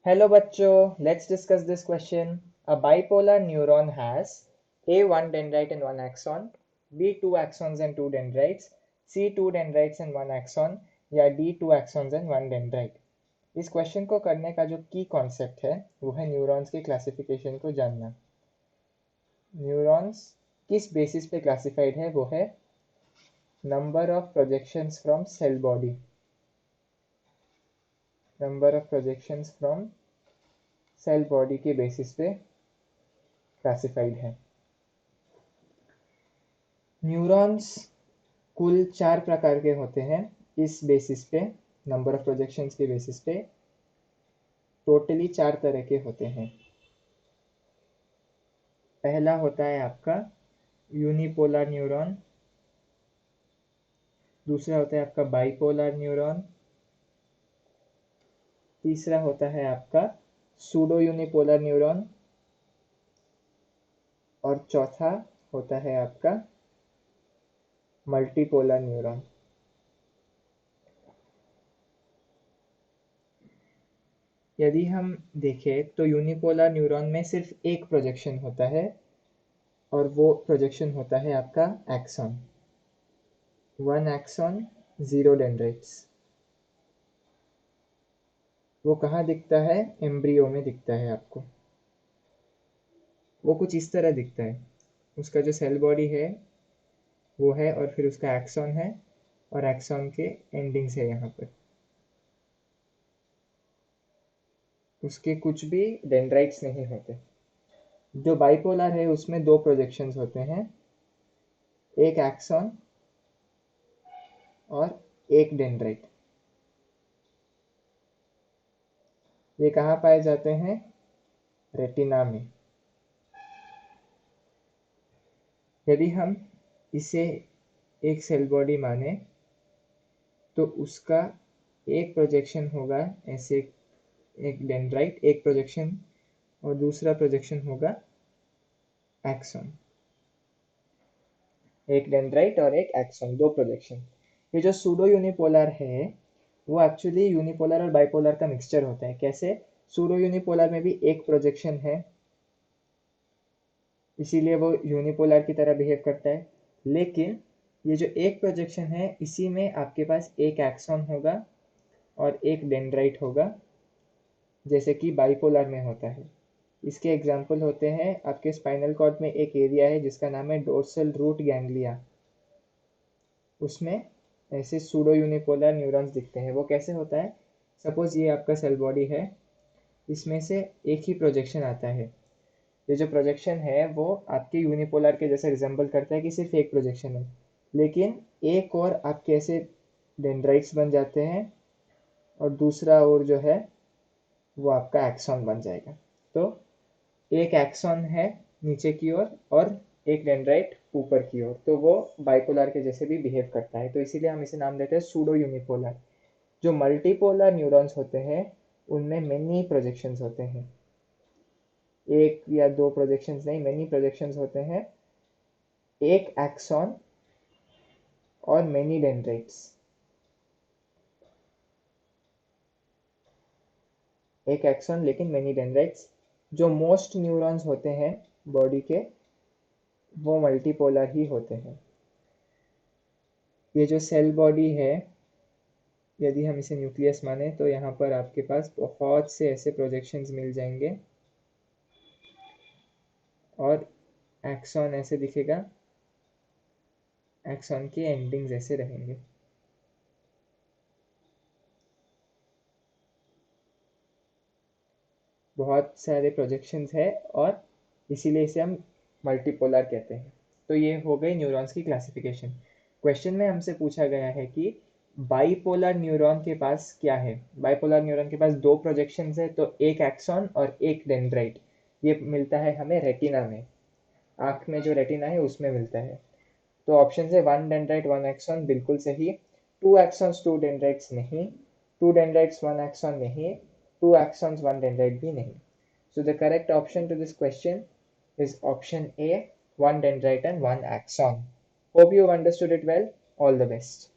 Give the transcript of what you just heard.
Hello bachcho, let's discuss this question. A bipolar neuron has A one dendrite and one axon, B two axons and two dendrites, C two dendrites and one axon या D two axons and one dendrite. इस question को करने का जो की concept है वो है न्यूरॉन्स के क्लासिफिकेशन को जानना। न्यूरॉन्स किस बेसिस पे क्लासिफाइड है वो है number of projections from cell body. Number of projections from cell body के बेसिस पे क्लासिफाइड है। न्यूरॉन्स कुल 4 प्रकार के होते हैं। इस बेसिस पे नंबर ऑफ प्रोजेक्शंस के बेसिस पे टोटली 4 तरह के होते हैं। पहला होता है आपका यूनिपोलर न्यूरॉन, दूसरा होता है आपका बाइपोलर न्यूरॉन, तीसरा होता है आपका सूडो यूनिपोलर न्यूरॉन और चौथा होता है आपका मल्टीपोलर न्यूरॉन। यदि हम देखें तो यूनिपोलर न्यूरॉन में सिर्फ एक प्रोजेक्शन होता है और वो प्रोजेक्शन होता है आपका axon. One axon, zero dendrites. वो कहाँ दिखता है? एम्ब्रियो में दिखता है आपको। वो कुछ इस तरह दिखता है। उसका जो सेल बॉडी है वो है और फिर उसका एक्सॉन है और एक्सॉन के एंडिंग्स है यहाँ पर। उसके कुछ भी डेंड्राइट्स नहीं होते। जो बाइपोलर है उसमें दो प्रोजेक्शंस होते हैं, एक एक्सॉन और एक डेंड्राइट। ये कहाँ पाए जाते हैं? रेटिना में। यदि हम इसे एक सेल बॉडी माने तो उसका एक प्रोजेक्शन होगा ऐसे, एक डेंड्राइट एक प्रोजेक्शन और दूसरा प्रोजेक्शन होगा एक्सॉन। एक डेंड्राइट और एक एक्सॉन, दो प्रोजेक्शन। ये जो सूडो यूनिपोलर है वो एक्चुअली यूनिपोलर और बाइपोलर का मिक्सचर होता है। कैसे? सूडो यूनिपोलर में भी एक प्रोजेक्शन है, इसीलिए वो यूनिपोलर की तरह बिहेव करता है। लेकिन ये जो एक प्रोजेक्शन है इसी में आपके पास एक एक्सॉन होगा और एक डेंड्राइट होगा, जैसे कि बाइपोलर में होता है। इसके एग्जाम्पल होते हैं आपके स्पाइनल कॉर्ड में एक एरिया है जिसका नाम है डोर्सल रूट गैंग्लिया। उसमें ऐसे सूडो यूनिपोलर न्यूरॉन्स दिखते हैं। वो कैसे होता है? सपोज ये आपका सेल बॉडी है, इसमें से एक ही प्रोजेक्शन आता है। ये जो प्रोजेक्शन है वो आपके यूनिपोलर के जैसे रिजेंबल करता है कि सिर्फ एक प्रोजेक्शन है, लेकिन एक और आपके ऐसे डेंड्राइट्स बन जाते हैं और दूसरा और जो है वो आपका एक्सॉन बन जाएगा। तो एक एक्सॉन है नीचे की ओर और एक डेंड्राइट ऊपर की ओर, तो वो बाइपोलर के जैसे भी बिहेव करता है, तो इसीलिए हम इसे नाम देते हैं सूडो यूनिपोलर। जो मल्टीपोलर न्यूरॉन्स होते हैं उनमें मेनी प्रोजेक्शंस होते हैं। एक या दो प्रोजेक्शंस नहीं, मेनी प्रोजेक्शंस होते हैं। एक एक्सॉन और मेनी डेंड्राइट्स। एक एक्सॉन लेकिन मेनी डेंड्राइट्स। जो मोस्ट न्यूरॉन्स होते हैं बॉडी के वो मल्टीपोलर ही होते हैं। ये जो सेल बॉडी है, यदि हम इसे न्यूक्लियस माने तो यहाँ पर आपके पास बहुत से ऐसे प्रोजेक्शंस मिल जाएंगे और एक्सॉन ऐसे दिखेगा, एक्सॉन के एंडिंग्स ऐसे रहेंगे। बहुत सारे प्रोजेक्शंस है और इसीलिए इसे हम मल्टीपोलर कहते हैं। तो ये हो गई न्यूरॉन्स की क्लासिफिकेशन। क्वेश्चन में हमसे पूछा गया है कि बाइपोलर न्यूरॉन के पास क्या है। बाइपोलर न्यूरॉन के पास दो प्रोजेक्शंस है, तो एक एक्सॉन और एक डेंड्राइट। ये मिलता है हमें रेटिना में, आँख में जो रेटिना है उसमें मिलता है। तो ऑप्शन है वन डेंड्राइट वन एक्सॉन बिल्कुल सही, टू एक्सॉन्स टू डेंड्राइट्स नहीं, टू डेंड्राइट्स वन एक्सॉन नहीं, टू axons one dendrite भी नहीं। So the correct option to this question is option A, one dendrite and one axon. Hope you understood it well. All the best.